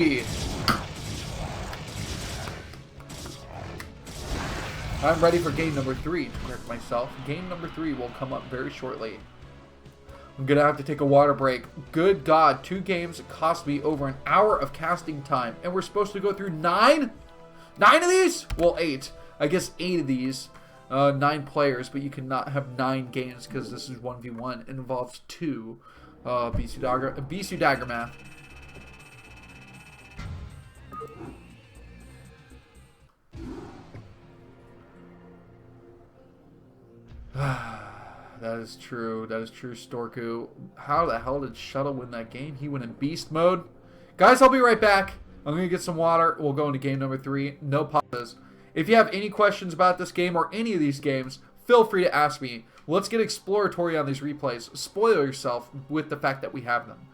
I'm ready for game number 3, to correct myself. Game number 3 will come up very shortly. I'm going to have to take a water break. Good God, 2 games cost me over an hour of casting time. And we're supposed to go through 9? 9 of these? Well, 8. I guess 8 of these. 9 players, but you cannot have 9 games because this is 1v1. It involves 2. BC Dagger math. That is true. That is true, Storku. How the hell did Shuttle win that game? He went in beast mode. Guys, I'll be right back. I'm going to get some water. We'll go into game number 3. No pauses. If you have any questions about this game or any of these games, feel free to ask me. Let's get exploratory on these replays. Spoil yourself with the fact that we have them.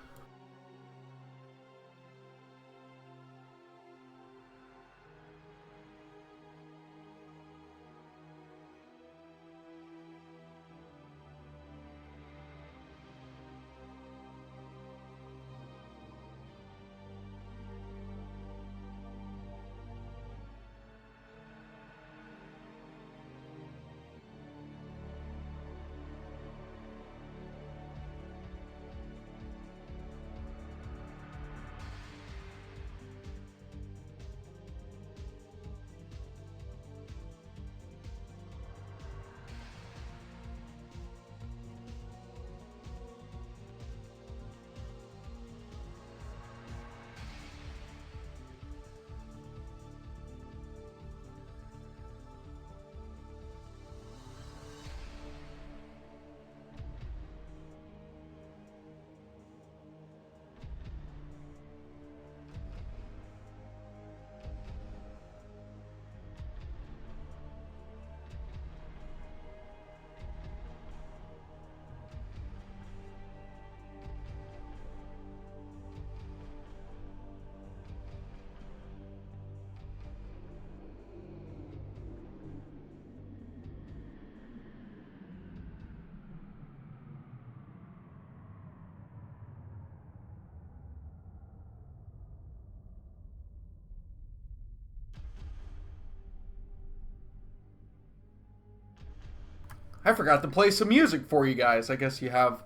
I forgot to play some music for you guys. I guess you have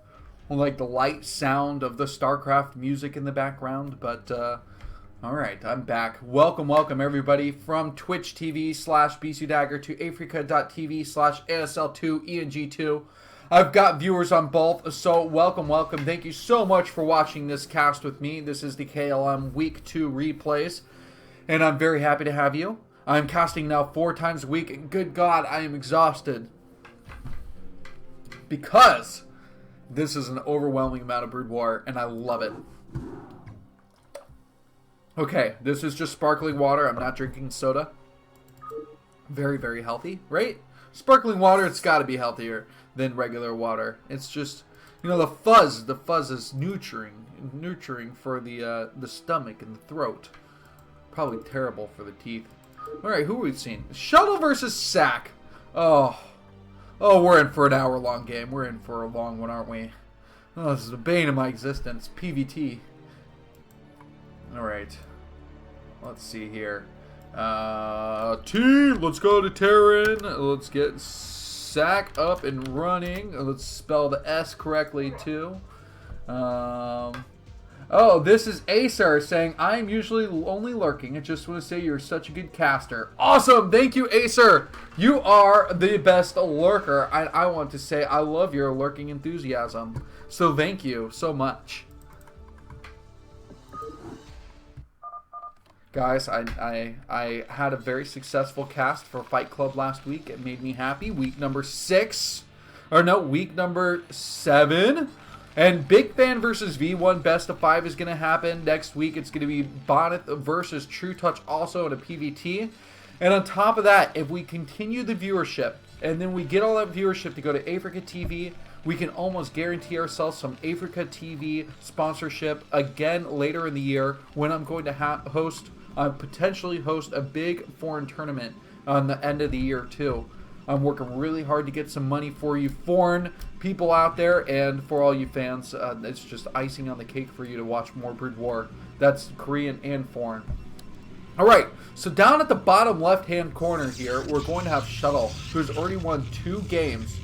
like the light sound of the StarCraft music in the background, but alright, I'm back. Welcome everybody from Twitch TV /BCDagger to Africa.tv /ASL2ENG2. I've got viewers on both, so welcome. Thank you so much for watching this cast with me. This is the KLM Week 2 replays, and I'm very happy to have you. I'm casting now 4 times a week, and good God, I am exhausted. Because this is an overwhelming amount of Brood War, and I love it. Okay, this is just sparkling water. I'm not drinking soda. Very, very healthy, right? Sparkling water, it's got to be healthier than regular water. It's just, you know, the fuzz is nurturing for the stomach and the throat. Probably terrible for the teeth. All right, who have we seen? Shuttle versus Sack. Oh, we're in for an hour-long game. We're in for a long one, aren't we? Oh, this is the bane of my existence. PVT. Alright. Let's see here. Let's go to Terran. Let's get Sack up and running. Let's spell the S correctly, too. Oh, this is Acer saying, I'm usually only lurking. I just want to say you're such a good caster. Awesome! Thank you, Acer! You are the best lurker. I want to say I love your lurking enthusiasm. So thank you so much. Guys, I had a very successful cast for Fight Club last week. It made me happy. Week number 6. Or no, week number 7. And Big Fan versus V1 Best of 5 is going to happen next week. It's going to be Bonnet versus True Touch also in a PVT. And on top of that, if we continue the viewership, and then we get all that viewership to go to Africa TV, we can almost guarantee ourselves some Africa TV sponsorship again later in the year when I'm going to potentially host a big foreign tournament on the end of the year too. I'm working really hard to get some money for you foreign people out there, and for all you fans, it's just icing on the cake for you to watch more Brood War That's Korean and foreign. All right, so down at the bottom left-hand corner here, we're going to have Shuttle, who's already won 2 games.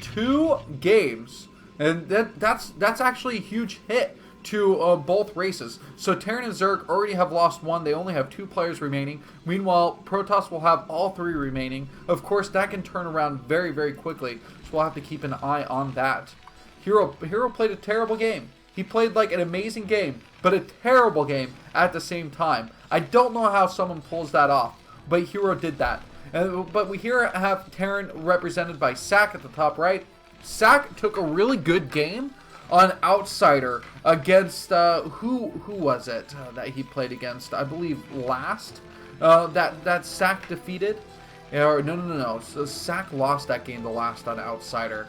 2 games. And that's actually a huge hit to both races. So Terran and Zerg already have lost 1. They only have 2 players remaining. Meanwhile, Protoss will have all 3 remaining. Of course, that can turn around very, very quickly. So we'll have to keep an eye on that. Hero played a terrible game. He played like an amazing game, but a terrible game at the same time. I don't know how someone pulls that off, but Hero did that. But we here have Terran represented by Sack at the top right. Sack took a really good game on Outsider against, who was it that he played against? I believe last, that Sack defeated. Or, no. So Sack lost that game the last on Outsider.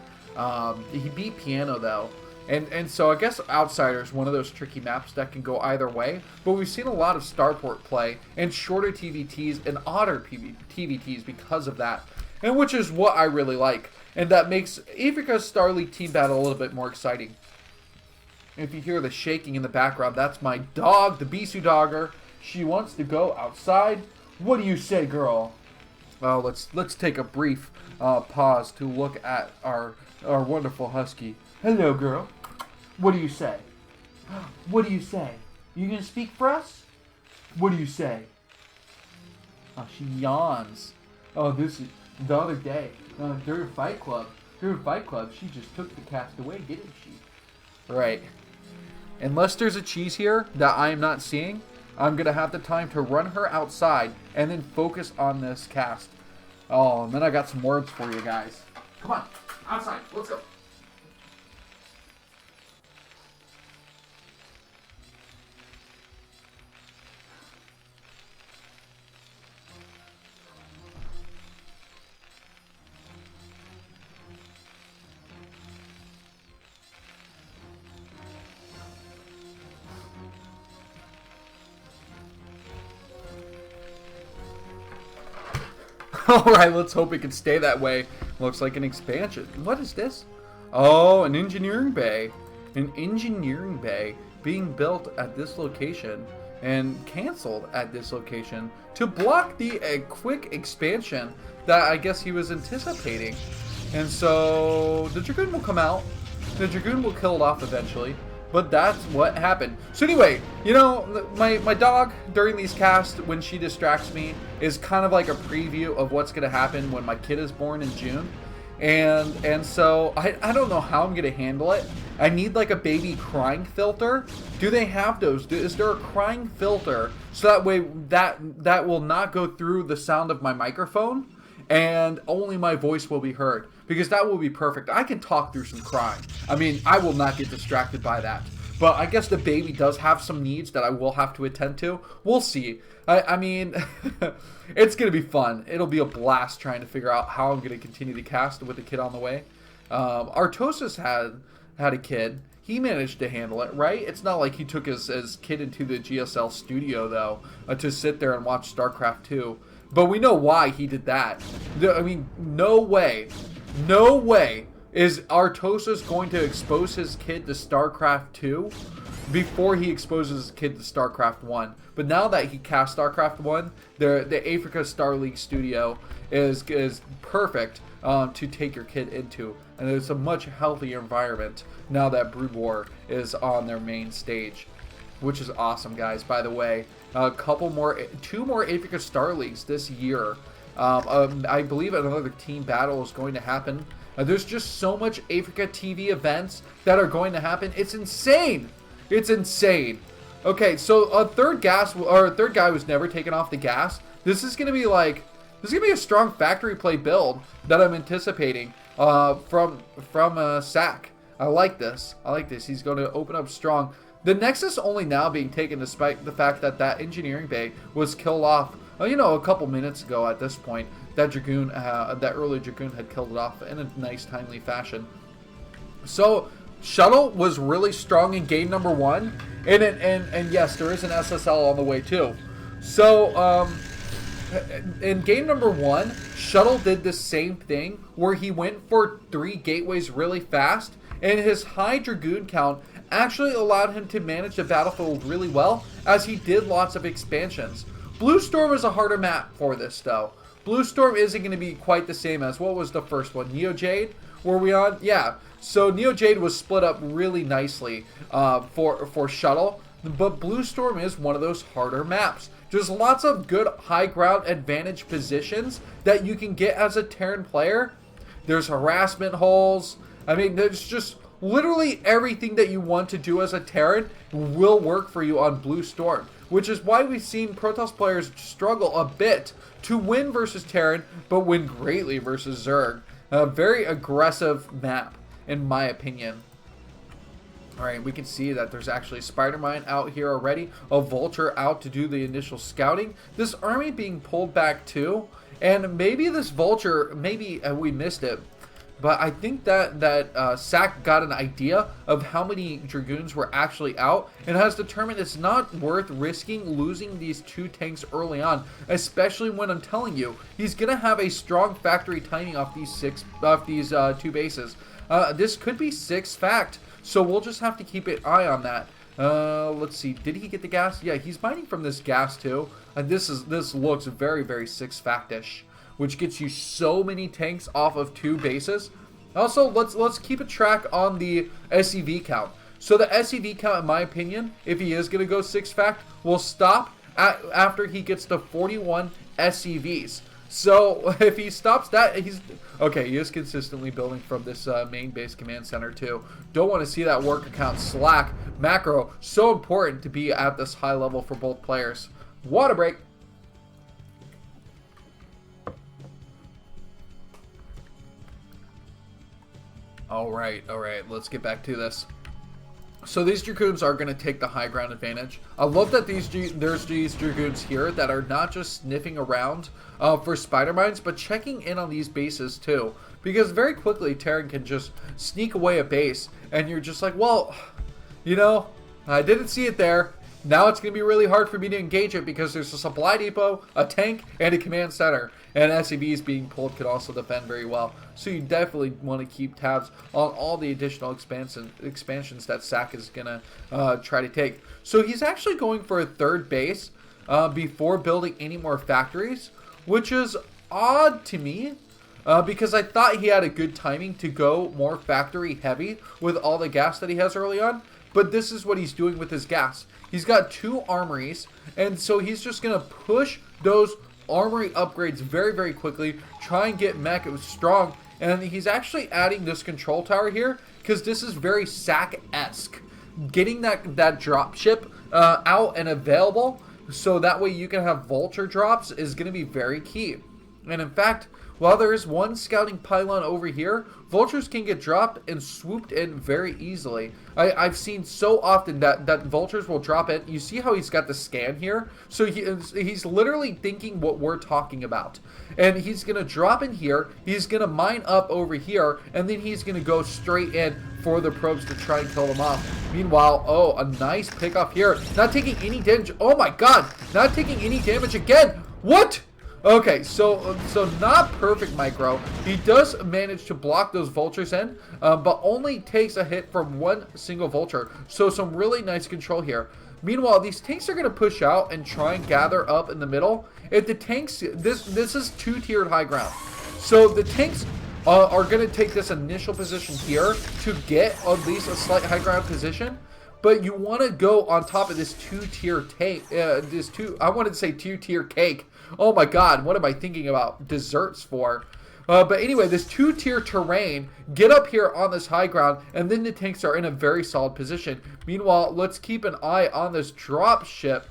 He beat Piano though. And so I guess Outsider is one of those tricky maps that can go either way. But we've seen a lot of Starport play and shorter TVTs and odder TVTs because of that. And which is what I really like. And that makes Africa's Star League team battle a little bit more exciting. If you hear the shaking in the background, that's my dog, the Bisu Dogger. She wants to go outside. What do you say, girl? Well, let's take a brief pause to look at our wonderful husky. Hello, girl. What do you say? What do you say? You gonna speak for us? What do you say? Oh, she yawns. Oh, this is the other day during Fight Club. She just took the cast away, didn't she? Right. Unless there's a cheese here that I am not seeing, I'm gonna have the time to run her outside and then focus on this cast. Oh, and then I got some words for you guys. Come on, outside. Let's go. Alright, let's hope it can stay that way. Looks like an expansion. What is this? Oh, an engineering bay. An engineering bay being built at this location and canceled at this location to block the quick expansion that I guess he was anticipating. And so the Dragoon will come out. The Dragoon will kill it off eventually. But that's what happened. So anyway, you know, my dog during these casts, when she distracts me, is kind of like a preview of what's going to happen when my kid is born in June. And so I don't know how I'm going to handle it. I need like a baby crying filter. Do they have those? Is there a crying filter so that way that will not go through the sound of my microphone and only my voice will be heard? Because that will be perfect. I can talk through some crying. I mean, I will not get distracted by that. But I guess the baby does have some needs that I will have to attend to. We'll see. I mean, it's going to be fun. It'll be a blast trying to figure out how I'm going to continue to cast with the kid on the way. Artosis had a kid. He managed to handle it, right? It's not like he took his kid into the GSL studio, though, to sit there and watch StarCraft 2. But we know why he did that. I mean, no way is Artosis going to expose his kid to StarCraft 2 before he exposes his kid to StarCraft 1. But now that he cast StarCraft 1, the Africa Star League studio is perfect to take your kid into. And it's a much healthier environment now that Brood War is on their main stage, which is awesome, guys. By the way, two more Africa Star Leagues this year. I believe another team battle is going to happen. There's just so much Africa TV events that are going to happen. It's insane. It's insane. Okay, so a third guy was never taken off the gas. This is gonna be a strong factory play build that I'm anticipating from Sack. I like this. He's going to open up strong. The Nexus only now being taken despite the fact that engineering bay was killed off, a couple minutes ago at this point. That early Dragoon had killed it off in a nice, timely fashion. So, Shuttle was really strong in game number 1. And yes, there is an SSL on the way too. So, in game number 1, Shuttle did the same thing where he went for 3 gateways really fast. And his high Dragoon count actually allowed him to manage the battlefield really well, as he did lots of expansions. Blue Storm is a harder map for this, though. Blue Storm isn't going to be quite the same as, what was the first one? Neo Jade? Were we on? Yeah. So Neo Jade was split up really nicely for Shuttle, but Blue Storm is one of those harder maps. There's lots of good high ground advantage positions that you can get as a Terran player. There's harassment holes. I mean, there's just literally everything that you want to do as a Terran will work for you on Blue Storm, which is why we've seen Protoss players struggle a bit to win versus Terran, but win greatly versus Zerg. A very aggressive map, in my opinion. Alright, we can see that there's actually a Spider-Mine out here already. A Vulture out to do the initial scouting. This army being pulled back too. And maybe this Vulture, maybe we missed it. But I think that SAC got an idea of how many Dragoons were actually out and has determined it's not worth risking losing these 2 tanks early on, especially when I'm telling you he's gonna have a strong factory timing off these 2 bases. This could be 6 fact, so we'll just have to keep an eye on that. Let's see, did he get the gas? Yeah, he's mining from this gas too, and this looks very, very 6 fact-ish, which gets you so many tanks off of 2 bases. Also, let's keep a track on the SCV count. So the SCV count, in my opinion, if he is going to go 6 fact, will stop after he gets to 41 SCVs. So if he stops that, he's okay. He is consistently building from this main base command center too. Don't want to see that work account slack. Macro, so important to be at this high level for both players. Water break. All right, let's get back to this. So these Dragoons are going to take the high ground advantage. I love that there's these Dragoons here that are not just sniffing around for spider mines, but checking in on these bases too. Because very quickly, Terran can just sneak away a base, and you're just like, well, you know, I didn't see it there. Now it's going to be really hard for me to engage it because there's a supply depot, a tank, and a command center. And SCVs being pulled could also defend very well. So you definitely want to keep tabs on all the additional expansions that SAC is going to try to take. So he's actually going for a 3rd base before building any more factories, which is odd to me. Because I thought he had a good timing to go more factory heavy with all the gas that he has early on. But this is what he's doing with his gas. He's got 2 armories, and so he's just going to push those armory upgrades very, very quickly, try and get mech strong, and he's actually adding this control tower here, because this is very SAC-esque. Getting that drop ship out and available, so that way you can have Vulture drops, is going to be very key. And in fact, while there is 1 scouting pylon over here, Vultures can get dropped and swooped in very easily. I've seen so often that Vultures will drop in. You see how he's got the scan here? So he's literally thinking what we're talking about. And he's going to drop in here, he's going to mine up over here, and then he's going to go straight in for the probes to try and kill them off. Meanwhile, oh, a nice pickup here. Not taking any damage. Oh my god, not taking any damage again. What? Okay, so not perfect micro. He does manage to block those Vultures in, but only takes a hit from 1 single Vulture. So some really nice control here. Meanwhile, these tanks are going to push out and try and gather up in the middle. If the tanks, this is 2-tiered high ground. So the tanks are going to take this initial position here to get at least a slight high ground position. But you want to go on top of this 2-tier tank, I wanted to say 2-tier cake. Oh my god, what am I thinking about desserts for? But anyway, this 2-tier terrain, get up here on this high ground, and then the tanks are in a very solid position. Meanwhile, let's keep an eye on this drop ship.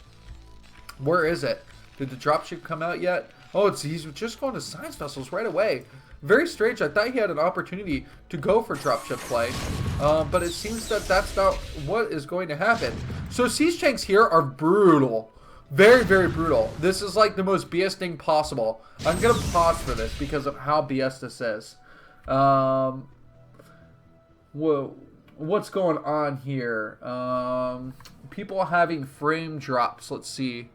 Where is it? Did the drop ship come out yet? Oh, he's just going to science vessels right away. Very strange. I thought he had an opportunity to go for dropship play, but it seems that that's not what is going to happen. So siege tanks here are brutal. Very, very brutal. This is like the most BS thing possible. I'm going to pause for this because of how BS this is. Whoa. What's going on here? People having frame drops. Let's see.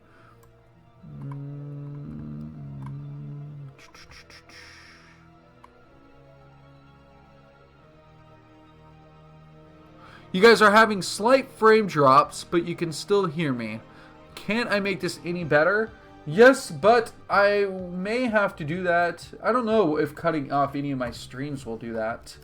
You guys are having slight frame drops, but you can still hear me. Can't I make this any better? Yes, but I may have to do that. I don't know if cutting off any of my streams will do that.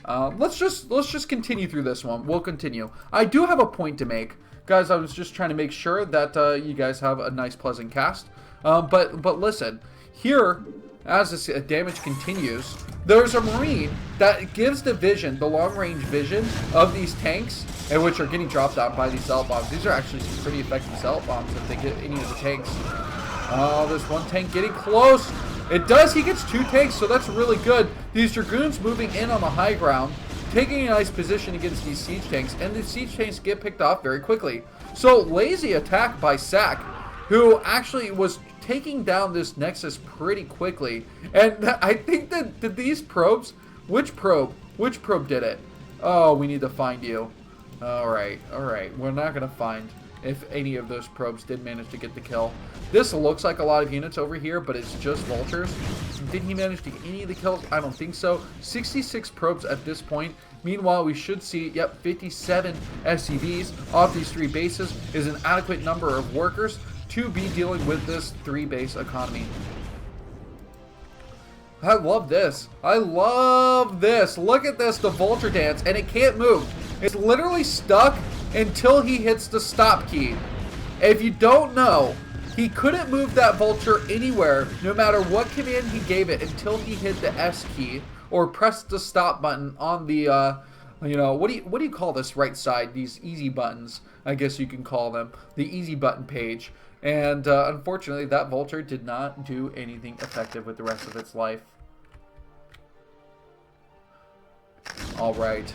Let's just continue through this one. We'll continue. I do have a point to make. Guys, I was just trying to make sure that you guys have a nice, pleasant cast. But listen, here, as this damage continues, there's a Marine that gives the vision, the long-range vision of these tanks, and which are getting dropped out by these Zealot bombs. These are actually some pretty effective Zealot bombs if they get any of the tanks. Oh, there's one tank getting close. It does. He gets 2 tanks, so that's really good. These Dragoons moving in on the high ground, taking a nice position against these siege tanks, and the siege tanks get picked off very quickly. So, lazy attack by Sack, who actually was taking down this Nexus pretty quickly. And I think that these probes, which probe did it? Oh, we need to find you. Alright, we're not going to find if any of those probes did manage to get the kill. This looks like a lot of units over here, but it's just vultures. Did he manage to get any of the kills? I don't think so. 66 probes at this point. Meanwhile, we should see, 57 SCVs off these 3 bases is an adequate number of workers to be dealing with this 3-base economy. I love this. I love this. Look at this, the vulture dance, and it can't move. It's literally stuck until he hits the stop key. If you don't know, he couldn't move that vulture anywhere, no matter what command he gave it, until he hit the S key or pressed the stop button on the, what do you call this right side? These easy buttons, I guess you can call them, the easy button page. And unfortunately, that vulture did not do anything effective with the rest of its life. All right.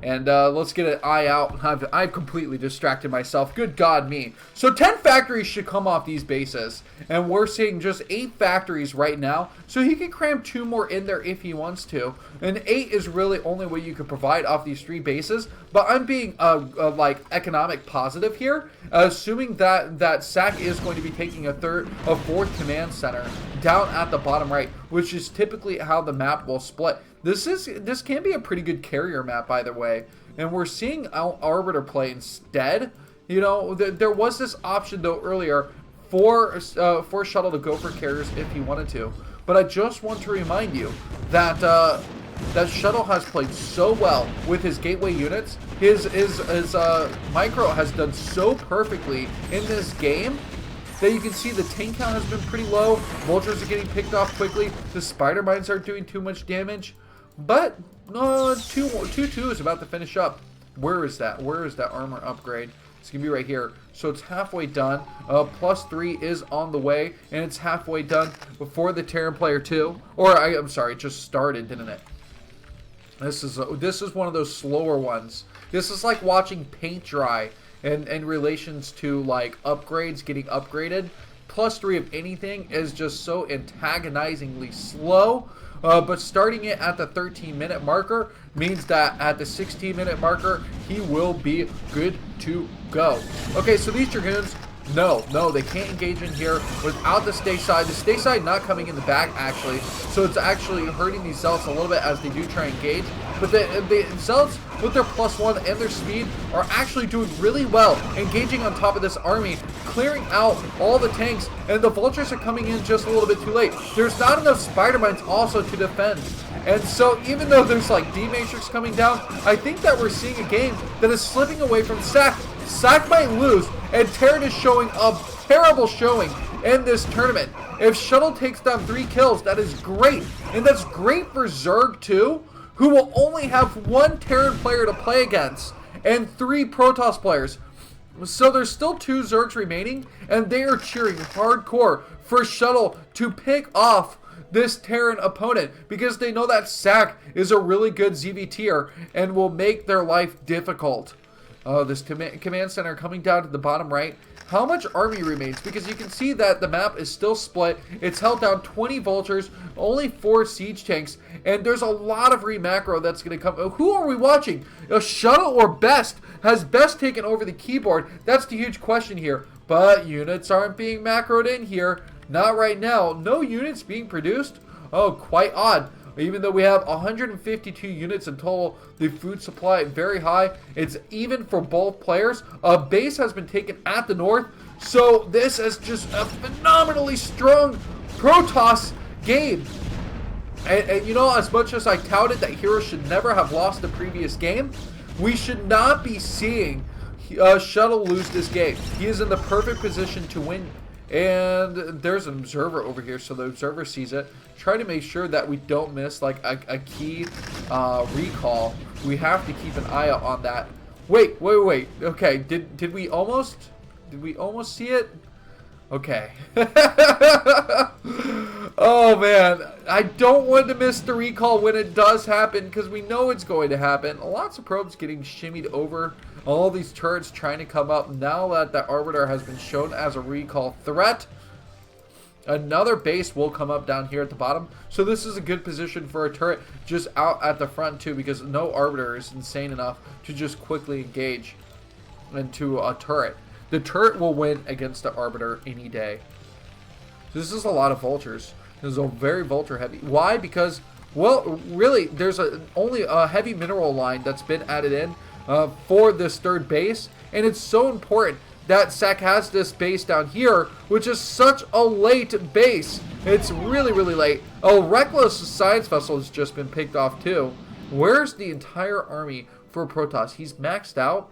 And let's get an eye out. I've completely distracted myself. Good God me. So 10 factories should come off these bases. And we're seeing just 8 factories right now. So he can cram 2 more in there if he wants to. And 8 is really only what you could provide off these 3 bases. But I'm being like economic positive here. Assuming that Sack is going to be taking a 4th command center down at the bottom right. Which is typically how the map will split. This can be a pretty good carrier map, by the way, and we're seeing Arbiter play instead. You know, there was this option though earlier for Shuttle to go for carriers if he wanted to, but I just want to remind you that that Shuttle has played so well with his gateway units. His micro has done so perfectly in this game that you can see the tank count has been pretty low. Vultures are getting picked off quickly. The spider mines aren't doing too much damage. But 2-2 is about to finish up. Where is that? Where is that armor upgrade? It's going to be right here. So it's halfway done. +3 is on the way. And it's halfway done before the Terran Player 2. Or, I'm sorry, it just started, didn't it? This is one of those slower ones. This is like watching paint dry in relations to like upgrades getting upgraded. +3 of anything is just so antagonizingly slow. But starting it at the 13-minute marker means that at the 16-minute marker, he will be good to go. Okay, so these Dragoons, no, they can't engage in here without the stay side. The stay side not coming in the back, actually. So it's actually hurting these Zealots a little bit as they do try and engage. But the Zealots, with their +1 and their speed, are actually doing really well, engaging on top of this army, clearing out all the tanks, and the vultures are coming in just a little bit too late. There's not enough spider mines also to defend. And so even though there's like D-Matrix coming down, I think that we're seeing a game that is slipping away from Sack. Sack might lose, and Terran is showing a terrible showing in this tournament. If Shuttle takes down 3 kills, that is great. And that's great for Zerg too, who will only have 1 Terran player to play against and 3 Protoss players. So there's still 2 Zergs remaining, and they are cheering hardcore for Shuttle to pick off this Terran opponent because they know that Sack is a really good ZVTer and will make their life difficult. This command center coming down to the bottom right. How much army remains? Because you can see that the map is still split. It's held down 20 vultures, only 4 siege tanks, and there's a lot of re-macro that's going to come. Who are we watching? A Shuttle or Best? Has Best taken over the keyboard? That's the huge question here. But units aren't being macroed in here. Not right now. No units being produced? Oh, quite odd. Even though we have 152 units in total, the food supply very high. It's even for both players. A base has been taken at the north, so this is just a phenomenally strong Protoss game. And you know, as much as I touted that Heroes should never have lost the previous game, we should not be seeing Shuttle lose this game. He is in the perfect position to win. And there's an observer over here, so the observer sees it. Try to make sure that we don't miss like a key recall. We have to keep an eye out on that. Wait. Okay, did we almost see it? Okay. Oh man, I don't want to miss the recall when it does happen, because we know it's going to happen. Lots of probes getting shimmied over. All these turrets trying to come up now that the Arbiter has been shown as a recall threat. Another base will come up down here at the bottom. So this is a good position for a turret just out at the front too, because no Arbiter is insane enough to just quickly engage into a turret. The turret will win against the Arbiter any day. This is a lot of vultures. This is a very vulture heavy. Why? Because, well, really, there's only a heavy mineral line that's been added in for this third base, and it's so important that SAC has this base down here, which is such a late base. It's really, really late. Oh, Reckless Science Vessel has just been picked off too. Where's the entire army for Protoss? He's maxed out.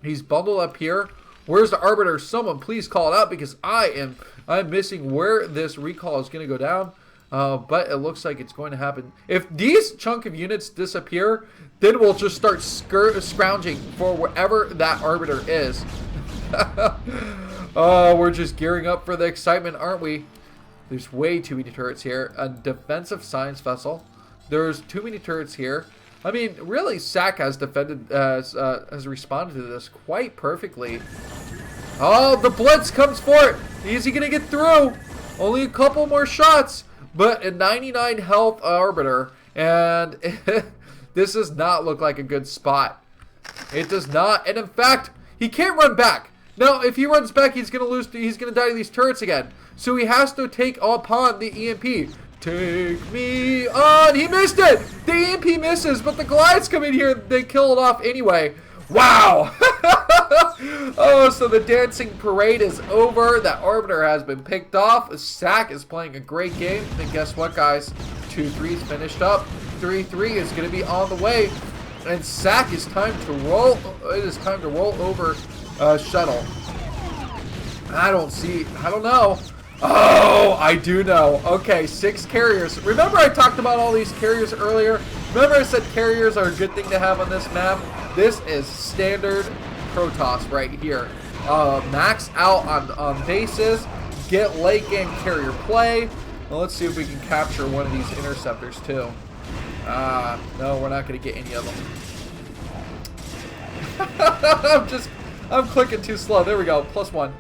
He's bundled up here. Where's the Arbiter? Someone please call it out, because I'm missing where this recall is going to go down. But it looks like it's going to happen. If these chunk of units disappear, then we'll just start scrounging for wherever that Arbiter is. Oh, we're just gearing up for the excitement, aren't we? There's way too many turrets here. A defensive science vessel. There's too many turrets here. I mean, really, SAC has defended, has responded to this quite perfectly. Oh, the Blitz comes for it. Is he going to get through? Only a couple more shots. But a 99 health Arbiter, and this does not look like a good spot. It does not, and in fact, he can't run back. Now, if he runs back, he's gonna lose. He's gonna die to these turrets again. So he has to take upon the EMP. Take me on. He missed it. The EMP misses, but the Goliaths come in here. They kill it off anyway. Wow. Oh, so the dancing parade is over. That Arbiter has been picked off. SAC is playing a great game. And guess what, guys? 2-3 is finished up. 3-3 is going to be on the way. And SAC is time to roll. It is time to roll over Shuttle. I don't know. Oh, I do know. Okay, 6 carriers. Remember I talked about all these carriers earlier? Remember I said carriers are a good thing to have on this map? This is standard Protoss right here. Max out on bases, get late game carrier play. Well, let's see if we can capture one of these interceptors too. No, we're not going to get any of them. I'm clicking too slow. There we go, +1.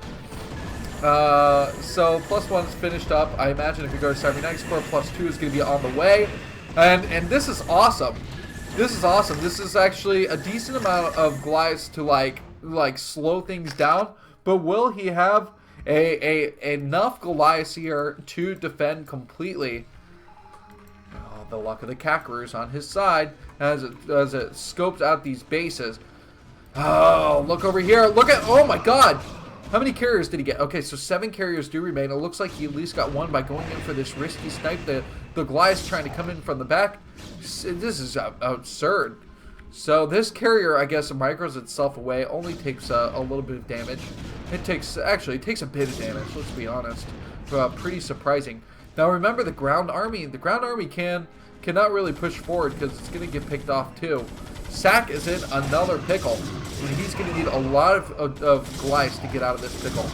So +1's finished up. I imagine if you go to Cyber Night Score, +2 is going to be on the way. And this is awesome. This is awesome. This is actually a decent amount of Goliaths to like slow things down. But will he have enough Goliaths here to defend completely? Oh, the luck of the Kakaroo's on his side as it scopes out these bases. Oh, look over here. Look at, oh my god. How many carriers did he get? Okay, so 7 carriers do remain. It looks like he at least got 1 by going in for this risky snipe. The Goliath's trying to come in from the back. This is absurd. So this carrier, I guess, micros itself away. Only takes a little bit of damage. It takes a bit of damage, let's be honest. Pretty surprising. Now remember the ground army. The ground army cannot really push forward because it's going to get picked off too. SAC is in another pickle. And he's going to need a lot of Goliaths to get out of this pickle.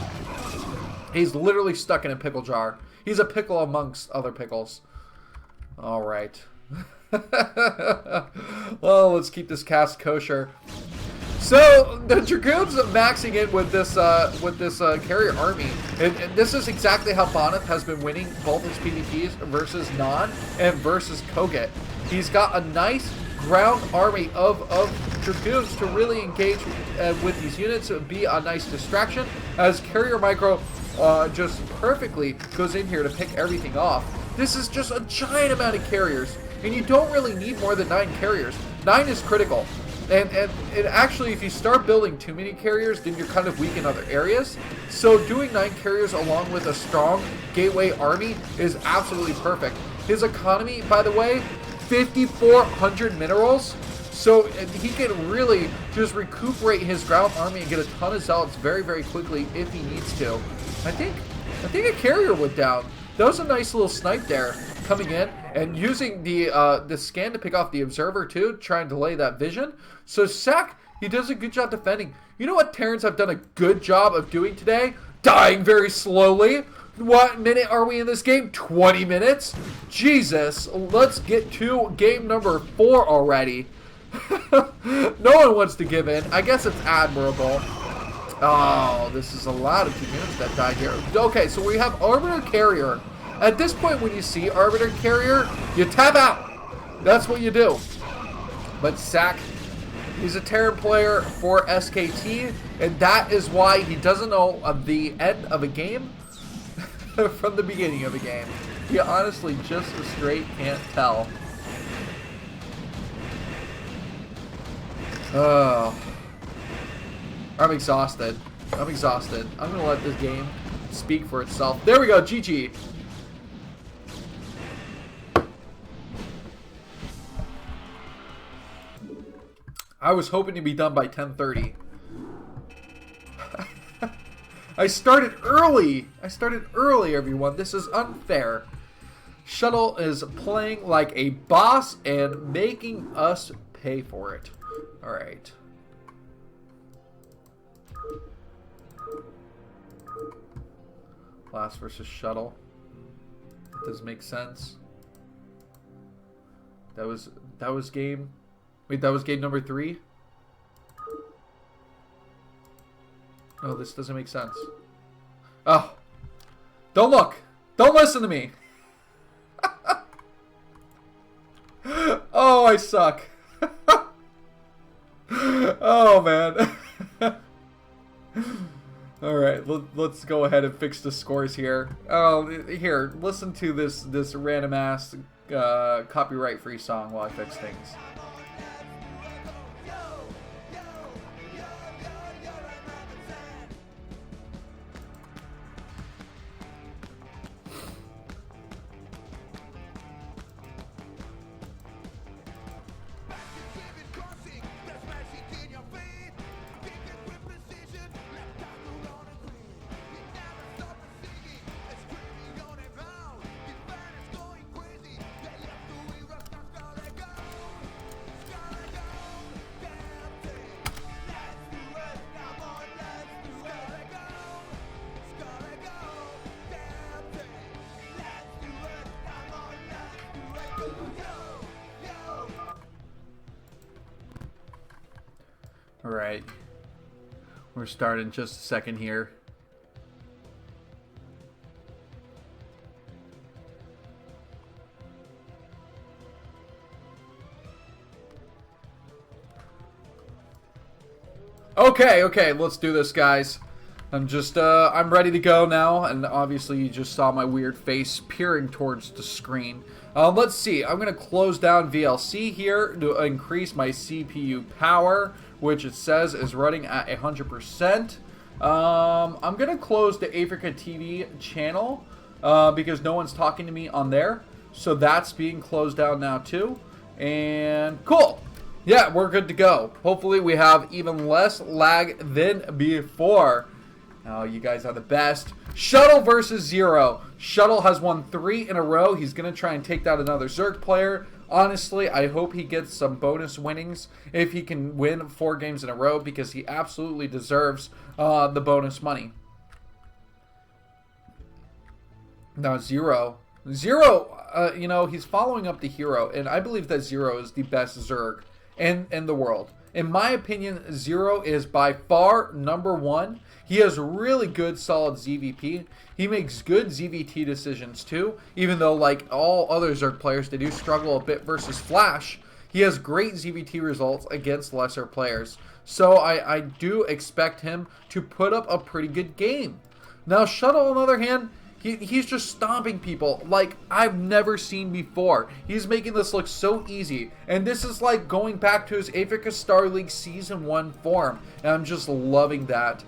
He's literally stuck in a pickle jar. He's a pickle amongst other pickles. All right. Well, let's keep this cast kosher. So the Dragoons maxing in with this carrier army, and this is exactly how Bonnet has been winning both his PvPs versus Non and versus Koget. He's got a nice ground army of Dragoons to really engage with these units. It would be a nice distraction as Carrier Micro just perfectly goes in here to pick everything off. This is just a giant amount of carriers, and you don't really need more than 9 carriers. 9 is critical. And actually, if you start building too many carriers, then you're kind of weak in other areas. So doing 9 carriers along with a strong gateway army is absolutely perfect. His economy, by the way, 5,400 minerals. So he can really just recuperate his ground army and get a ton of zealots very, very quickly if he needs to. I think a carrier went down. That was a nice little snipe there, coming in and using the scan to pick off the observer too, trying to delay that vision. So Sack, he does a good job defending. You know what Terrans have done a good job of doing today? Dying very slowly. What minute are we in this game? 20 minutes? Jesus, let's get to game number 4 already. No one wants to give in. I guess it's admirable. Oh, this is a lot of 2 units that die here. Okay, so we have Arbiter Carrier. At this point, when you see Arbiter Carrier, you tap out. That's what you do. But Sack, he's a Terran player for SKT, and that is why he doesn't know of the end of a game from the beginning of a game. He honestly just straight can't tell. Oh, I'm exhausted. I'm exhausted. I'm going to let this game speak for itself. There we go, GG. I was hoping to be done by 10:30. I started early. Everyone. This is unfair. Shuttle is playing like a boss and making us pay for it. All right. Blast versus Shuttle. It does make sense. That was game. Wait, that was game number 3? No, this doesn't make sense. Oh. Don't look. Don't listen to me. Oh, I suck. Oh, man. Alright, let's go ahead and fix the scores here. Oh, here, listen to this random-ass copyright-free song while I fix things. Alright, we're starting just a second here. Okay, let's do this, guys. I'm ready to go now, and obviously you just saw my weird face peering towards the screen. Let's see, I'm going to close down VLC here to increase my CPU power, which it says is running at 100%. I'm going to close the Africa TV channel because no one's talking to me on there. So that's being closed down now too. And cool. Yeah, we're good to go. Hopefully we have even less lag than before. Oh, you guys are the best. Shuttle versus Zero. Shuttle has won 3 in a row. He's going to try and take down another Zerg player. Honestly, I hope he gets some bonus winnings if he can win 4 games in a row because he absolutely deserves the bonus money. Now, Zero, you know, he's following up the Hero, and I believe that Zero is the best Zerg in the world. In my opinion, Zero is by far #1. He has really good, solid ZVP. He makes good ZVT decisions too, even though like all other Zerg players, they do struggle a bit versus Flash. He has great ZVT results against lesser players. So I do expect him to put up a pretty good game. Now, Shuttle, on the other hand, He's just stomping people like I've never seen before. He's making this look so easy. And this is like going back to his Africa Star League Season 1 form. And I'm just loving that.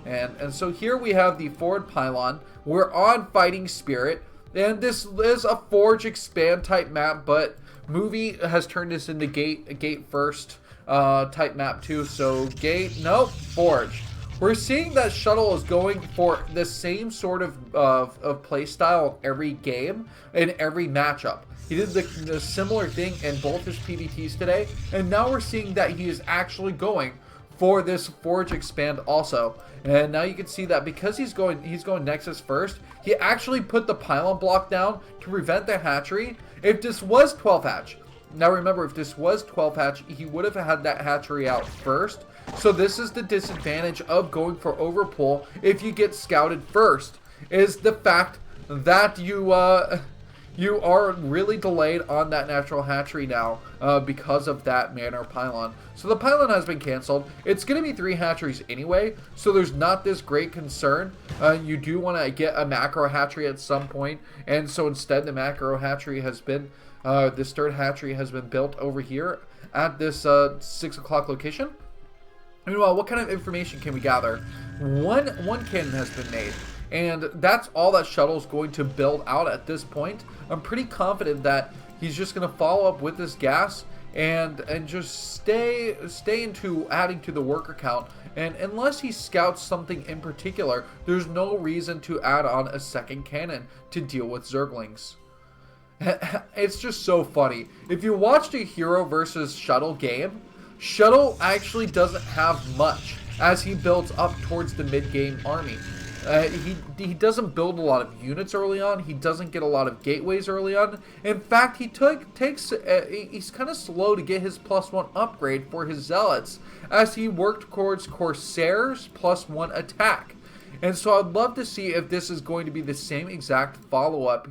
And so here we have the forward pylon. We're on Fighting Spirit. And this is a Forge Expand type map, but Movie has turned this into Gate first type map too. So Gate, nope, Forge. We're seeing that Shuttle is going for the same sort of play style every game in every matchup. He did the similar thing in both his PVTs today, and now we're seeing that he is actually going for this Forge Expand also. And now you can see that because he's going Nexus first, he actually put the pylon block down to prevent the hatchery. If this was 12 hatch, now remember, if this was 12 hatch, he would have had that hatchery out first. So this is the disadvantage of going for overpull if you get scouted first, is the fact that you are really delayed on that natural hatchery now because of that manor pylon. So the pylon has been canceled. It's going to be 3 hatcheries anyway, so there's not this great concern. You do want to get a macro hatchery at some point, and so instead the macro hatchery has been, this third hatchery has been built over here at this 6 o'clock location. Meanwhile, what kind of information can we gather? One cannon has been made, and that's all that Shuttle's going to build out at this point. I'm pretty confident that he's just going to follow up with this gas and just stay into adding to the worker count. And unless he scouts something in particular, there's no reason to add on a second cannon to deal with Zerglings. It's just so funny. If you watched a Hero versus Shuttle game, Shuttle actually doesn't have much as he builds up towards the mid-game army. He doesn't build a lot of units early on. He doesn't get a lot of gateways early on. In fact, he's kind of slow to get his +1 upgrade for his Zealots as he worked towards Corsairs +1 attack. And so I'd love to see if this is going to be the same exact follow-up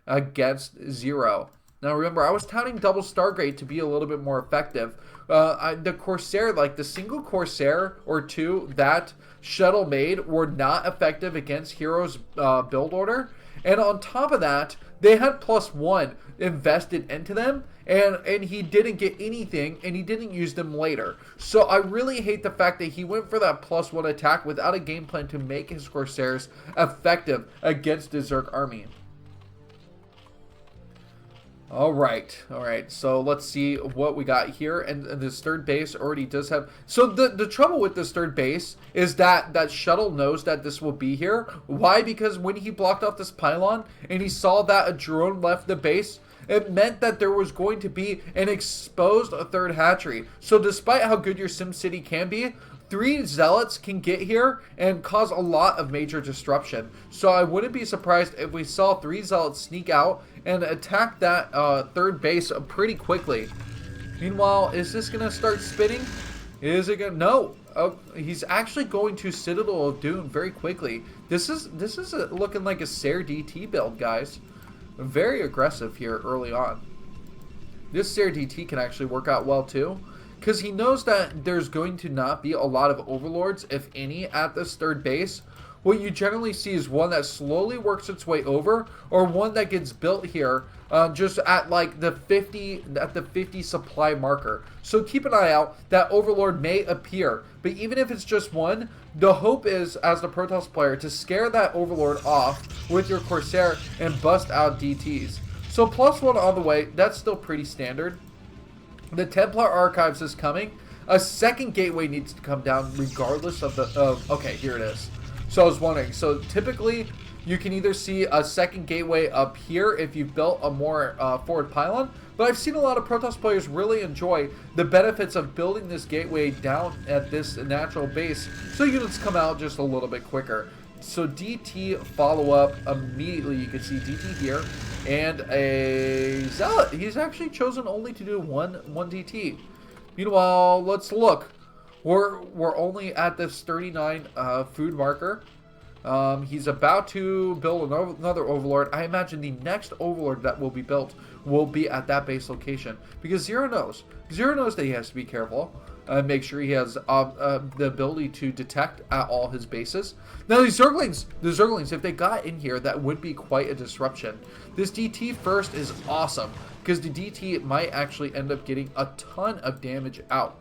against Zero. Now remember, I was touting double Stargate to be a little bit more effective. The Corsair, like the single Corsair or two that Shuttle made, were not effective against Hero's build order. And on top of that, they had +1 invested into them, and he didn't get anything, and he didn't use them later. So I really hate the fact that he went for that +1 attack without a game plan to make his Corsairs effective against the Zerg army. All right. So let's see what we got here. And this third base already does have. So the trouble with this third base is that Shuttle knows that this will be here. Why? Because when he blocked off this pylon and he saw that a drone left the base, it meant that there was going to be an exposed third hatchery. So despite how good your SimCity can be, 3 Zealots can get here and cause a lot of major disruption. So I wouldn't be surprised if we saw 3 Zealots sneak out and attack that third base pretty quickly. Meanwhile, is this going to start spinning? Is it going to? No. He's actually going to Citadel of Doom very quickly. This is looking like a Sair DT build, guys. Very aggressive here early on. This Sair DT can actually work out well too, because he knows that there's going to not be a lot of overlords, if any, at this third base. What you generally see is one that slowly works its way over, or one that gets built here just at like the 50 supply marker. So keep an eye out. That overlord may appear, but even if it's just one, the hope is, as the Protoss player, to scare that overlord off with your Corsair and bust out DTs. So +1 on the way. That's still pretty standard. The Templar Archives is coming. A second gateway needs to come down regardless of the... okay, here it is. So I was wondering. So typically, you can either see a second gateway up here if you've built a more forward pylon. But I've seen a lot of Protoss players really enjoy the benefits of building this gateway down at this natural base, so units come out just a little bit quicker. So DT follow-up immediately. You can see DT here. And a Zealot. He's actually chosen only to do one DT. Meanwhile, let's look. We're only at this 39 food marker. He's about to build another Overlord. I imagine the next Overlord that will be built will be at that base location. Because Zero knows. Zero knows that he has to be careful. Make sure he has the ability to detect at all his bases. Now the Zerglings, if they got in here, that would be quite a disruption. This DT first is awesome, because the DT might actually end up getting a ton of damage out.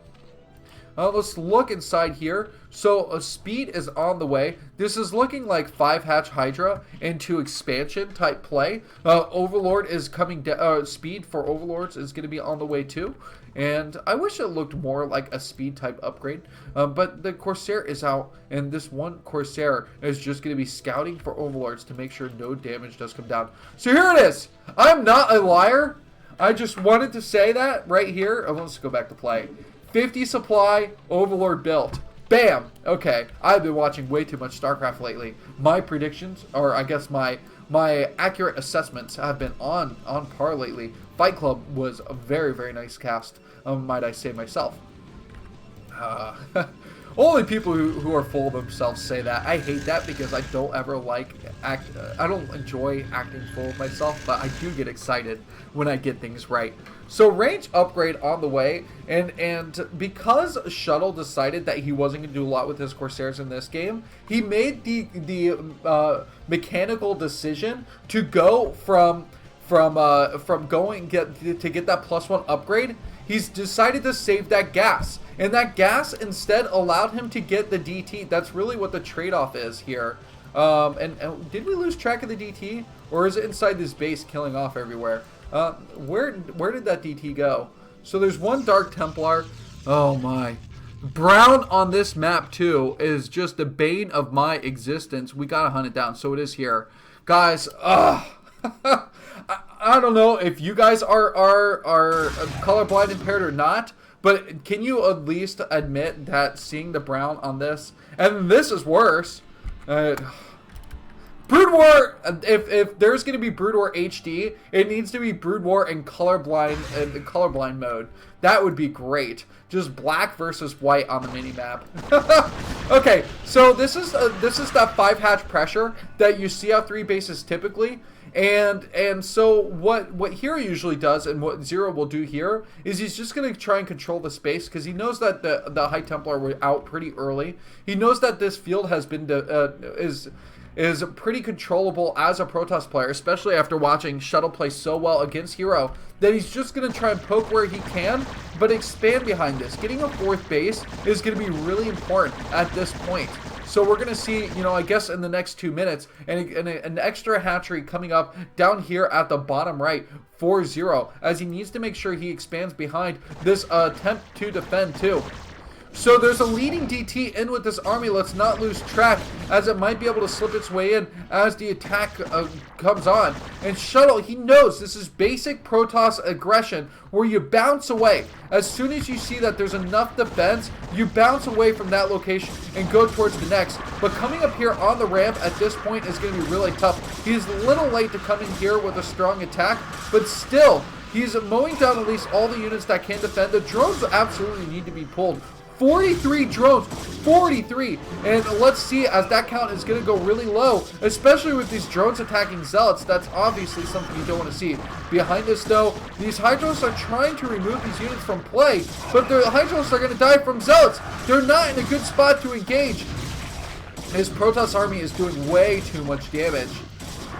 Let's look inside here. So speed is on the way. This is looking like 5-hatch Hydra into expansion type play. Overlord is coming down. Speed for Overlords is going to be on the way too. And I wish it looked more like a speed type upgrade. But the Corsair is out, and this one Corsair is just going to be scouting for Overlords to make sure no damage does come down. So here it is. I'm not a liar. I just wanted to say that right here. Let's go back to play. 50 supply, Overlord built. Bam! Okay, I've been watching way too much StarCraft lately. My predictions, or I guess my accurate assessments have been on par lately. Fight Club was a very, very nice cast, might I say myself. Only people who are full of themselves say that. I hate that because I don't ever I don't enjoy acting full of myself, but I do get excited when I get things right. So range upgrade on the way, and because Shuttle decided that he wasn't going to do a lot with his Corsairs in this game, he made the mechanical decision to go from going to get that +1 upgrade. He's decided to save that gas, and that gas instead allowed him to get the DT. That's really what the trade-off is here. And did we lose track of the DT, or is it inside this base killing off everywhere? Where did that DT go? So there's one Dark Templar. Oh my. Brown on this map too is just the bane of my existence. We gotta hunt it down. So it is here. Guys, I don't know if you guys are colorblind impaired or not, but can you at least admit that seeing the brown on this, and this is worse, Brood War, if there's going to be Brood War HD, it needs to be Brood War in colorblind mode. That would be great. Just black versus white on the mini-map. Okay, so this is that 5-hatch pressure that you see out 3 bases typically. And so what Hero usually does, and what Zero will do here, is he's just going to try and control the space, because he knows that the High Templar were out pretty early. He knows that this field has been is pretty controllable as a Protoss player, especially after watching Shuttle play so well against Hero, that he's just going to try and poke where he can, but expand behind this. Getting a 4th base is going to be really important at this point. So we're going to see, I guess in the next 2 minutes, an extra hatchery coming up down here at the bottom right for Zero, as he needs to make sure he expands behind this attempt to defend too. So there's a leading DT in with this army. Let's not lose track, as it might be able to slip its way in as the attack comes on. And Shuttle, he knows this is basic Protoss aggression, where you bounce away. As soon as you see that there's enough defense, you bounce away from that location and go towards the next. But coming up here on the ramp at this point is going to be really tough. He's a little late to come in here with a strong attack, but still, he's mowing down at least all the units that can defend. The drones absolutely need to be pulled. 43 drones, 43, and let's see, as that count is going to go really low, especially with these drones attacking Zealots. That's obviously something you don't want to see. Behind this though, these Hydros are trying to remove these units from play, but the Hydros are going to die from Zealots. They're not in a good spot to engage. His Protoss army is doing way too much damage.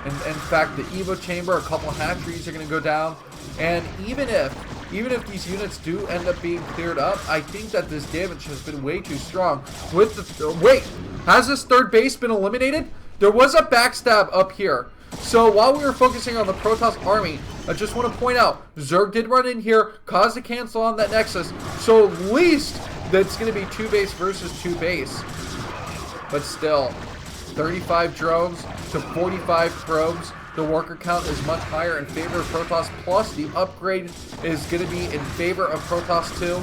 And in fact, the Evo Chamber, a couple hatcheries are going to go down, and even if these units do end up being cleared up, I think that this damage has been way too strong. With the wait, has this 3rd base been eliminated? There was a backstab up here. So while we were focusing on the Protoss army, I just want to point out, Zerg did run in here, caused a cancel on that Nexus. So at least that's going to be 2 base versus 2 base. But still, 35 drones to 45 probes. The worker count is much higher in favor of Protoss, plus the upgrade is going to be in favor of Protoss too,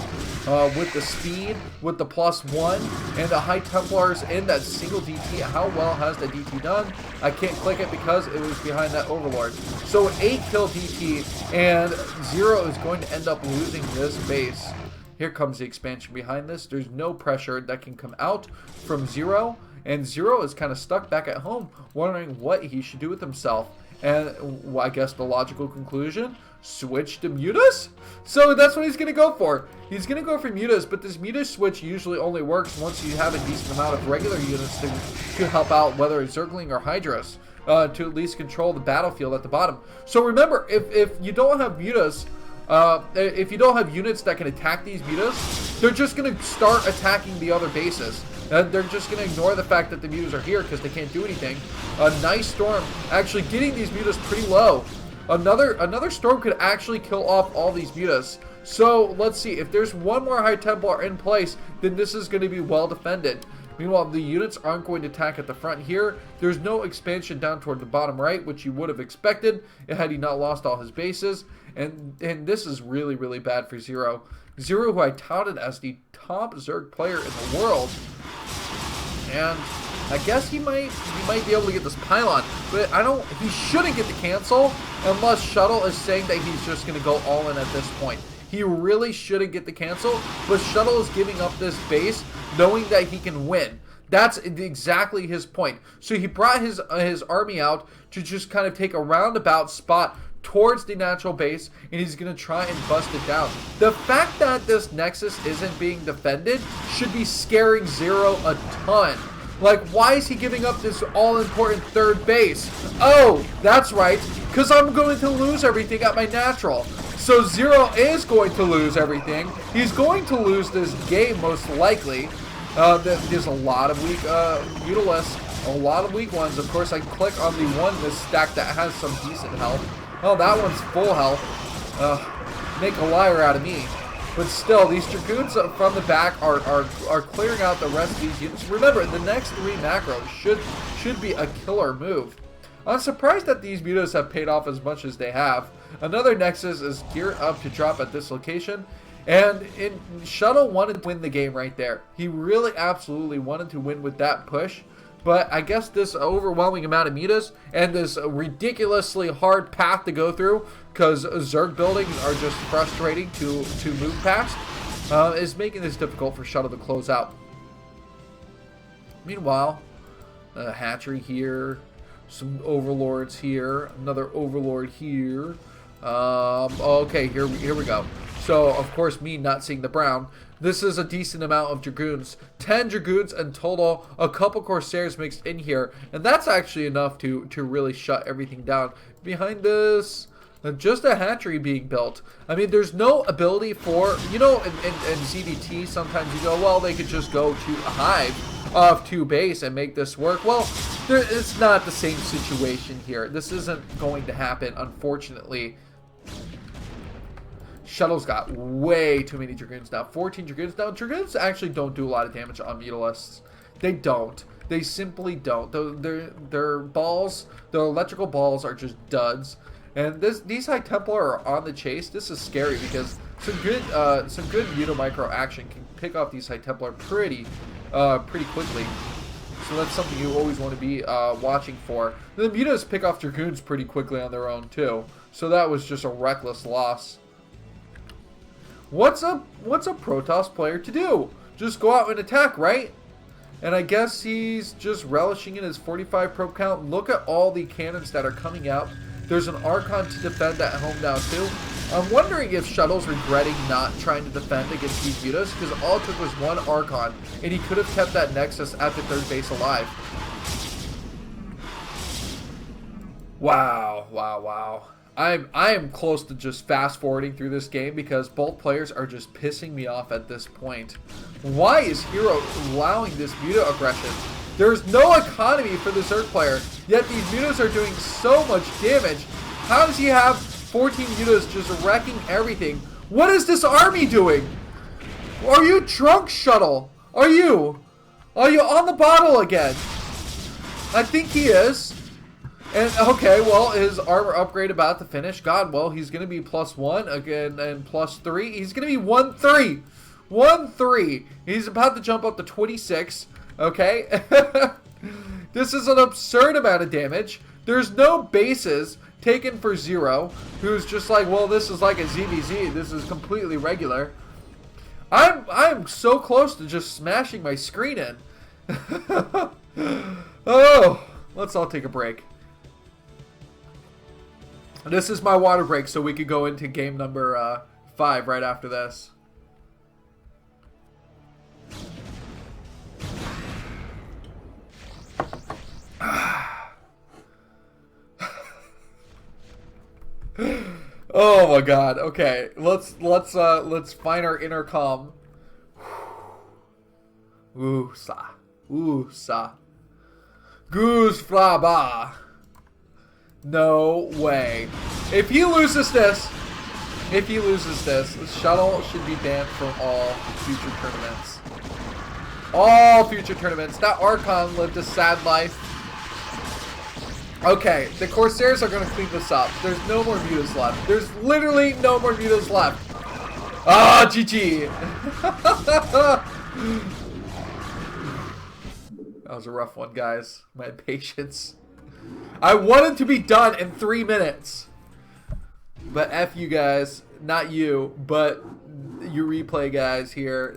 with the speed, with the +1, and the High Templars in that single DT. How well has the DT done? I can't click it because it was behind that Overlord. So an 8-kill DT, and Zero is going to end up losing this base. Here comes the expansion behind this. There's no pressure that can come out from Zero. and Zero is kind of stuck back at home, wondering what he should do with himself. And I guess the logical conclusion, switch to Mutas? So that's what he's going to go for. He's going to go for Mutas, but this Mutas switch usually only works once you have a decent amount of regular units to help out, whether it's Zergling or Hydras, to at least control the battlefield at the bottom. So remember, if you don't have Mutas, if you don't have units that can attack these Mutas, they're just going to start attacking the other bases. And they're just going to ignore the fact that the Mutas are here because they can't do anything. A nice storm actually getting these Mutas pretty low. Another storm could actually kill off all these Mutas. So let's see, if there's one more High Templar in place, then this is going to be well defended. Meanwhile, the units aren't going to attack at the front here. There's no expansion down toward the bottom right, which you would have expected had he not lost all his bases. And this is really, really bad for Zero. Zero, who I touted as the top Zerg player in the world. And I guess he might be able to get this pylon, but he shouldn't get the cancel unless Shuttle is saying that he's just going to go all in at this point. He really shouldn't get the cancel, but Shuttle is giving up this base knowing that he can win. That's exactly his point. So he brought his army out to just kind of take a roundabout spot towards the natural base, and he's going to try and bust it down. The fact that this Nexus isn't being defended should be scaring Zero a ton. Like, why is he giving up this all-important third base? Oh, that's right, because I'm going to lose everything at my natural. So Zero is going to lose everything. He's going to lose this game, most likely. There's a lot of weak Mutalisks, a lot of weak ones. Of course, I can click on the one in this stack that has some decent health. Oh, that one's full health. Make a liar out of me. But still, these Dragoons from the back are clearing out the rest of these units. Remember, the next 3 macros should be a killer move. I'm surprised that these Mutas have paid off as much as they have. Another Nexus is geared up to drop at this location. And Shuttle wanted to win the game right there. He really absolutely wanted to win with that push. But I guess this overwhelming amount of Mutas and this ridiculously hard path to go through, because Zerg buildings are just frustrating to move past, is making this difficult for Shuttle to close out. Meanwhile, a hatchery here, some overlords here, another overlord here. Okay, here we go. So, of course, me not seeing the brown. This is a decent amount of Dragoons. 10 Dragoons in total, a couple Corsairs mixed in here. And that's actually enough to really shut everything down. Behind this, just a hatchery being built. I mean, there's no ability for, you know, in ZDT, sometimes you go, well, they could just go to a hive of 2 base and make this work. Well, it's not the same situation here. This isn't going to happen, unfortunately. Shuttle's got way too many Dragoons now. 14 Dragoons. Now, Dragoons actually don't do a lot of damage on Mutalisks. They don't. They simply don't. Their balls, their electrical balls are just duds. And these High Templar are on the chase. This is scary because some good Muto-Micro action can pick off these High Templar pretty quickly. So that's something you always want to be watching for. The Mutas pick off Dragoons pretty quickly on their own too. So that was just a reckless loss. What's a Protoss player to do? Just go out and attack, right? And I guess he's just relishing in his 45 probe count. Look at all the cannons that are coming out. There's an Archon to defend at home now too. I'm wondering if Shuttle's regretting not trying to defend against these Mutas, because all it took was one Archon, and he could have kept that Nexus at the 3rd base alive. Wow, wow, wow. I am close to just fast forwarding through this game because both players are just pissing me off at this point. Why is Hero allowing this Muta aggression? There's no economy for the Zerg player, yet these Mutas are doing so much damage. How does he have 14 Mutas just wrecking everything? What is this army doing? Are you drunk, Shuttle? Are you on the bottle again? I think he is. And, okay, well, his armor upgrade about to finish. God, well, he's going to be +1 again and +3. He's going to be 1-3. 1-3. He's about to jump up to 26. Okay? This is an absurd amount of damage. There's no bases taken for Zero, who's just like, well, this is like a ZVZ. This is completely regular. I'm so close to just smashing my screen in. Oh, let's all take a break. This is my water break, so we could go into game number 5 right after this. Oh my God. Okay, let's find our inner calm. Ooh-sa. Ooh-sa. Goose flaba. No way. If he loses this, the shuttle should be banned from all future tournaments. All future tournaments. That Archon lived a sad life. Okay, the Corsairs are going to clean this up. There's no more mutas left. There's literally no more mutas left. Ah, GG. That was a rough one, guys. My patience. I wanted to be done in 3 minutes. But F you guys. Not you, but you replay guys here.